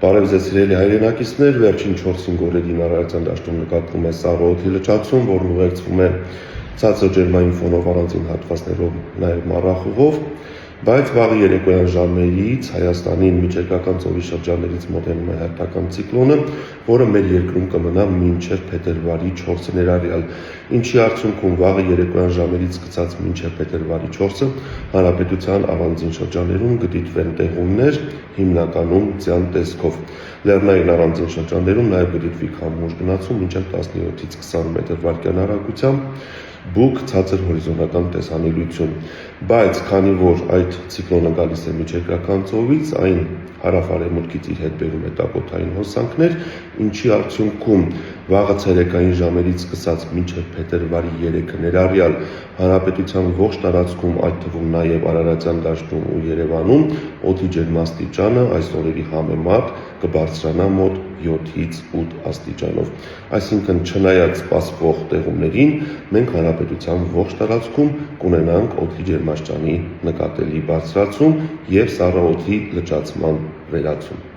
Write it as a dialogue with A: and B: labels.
A: Բարև ձեզ սիրելի հայրենակիցներ, վերջին 4-5 օրերին Արարատյան դաշտում նկատվում է սառը օդի լճացում, որն ուղեկցվում է ցածր ջերմային ֆոնով առանձին հատվածներով նաև մառախուղով, բայց վաղ երեկոյան ժամերից Հայաստանին միջերկրական ծովի շրջաններից մոտենում է հերթական ցիկլոնը, որը մեր երկրում կմնա մինչև փետրվարի 4-ը ներառյալ, ինչի արդյունքում վաղ երեկոյան ժամերից սկսած մինչև փետրվարի 4-ը հանրապետության առանձին շրջաններում կդիտվեն տեղումներ, հիմնականում ձյան տեսքով։ Լեռնային առանձին շրջաններում նաև կդիտվի քամուշ գնացում մինչև 17-ից 20 մետր/վայրկյան արագությամբ, բուք ցածր հորիզոնական տեսանելիություն, բայց քանի որ այդ ցիկլոնը գալիս է միջերկրական ծովից, այն հարավ-արևմուտքից իր հետ բերում է տապոթային հոսանքներ, ինչի արդյունքում վաղը ցերեկային ժամերից սկսած մինչև փետրվարի 3-ը ներառյալ հանրապետության ողջ տարածքում, այդ թվում նաև Արարատյան դաշտում ու Երևանում, օդի ջերմաստիճանը այս օրերի համեմատ կբարձրանա մոտ 7-ից 8 աստիճանով։ Այսինքն, չնայած սպասվող տեղումներին, մենք հանրապետության ողջ տարածքում կունենանք օդի ջերմաստիճանի նկատելի բարձրացում և սառը օդի լճացման վերացում։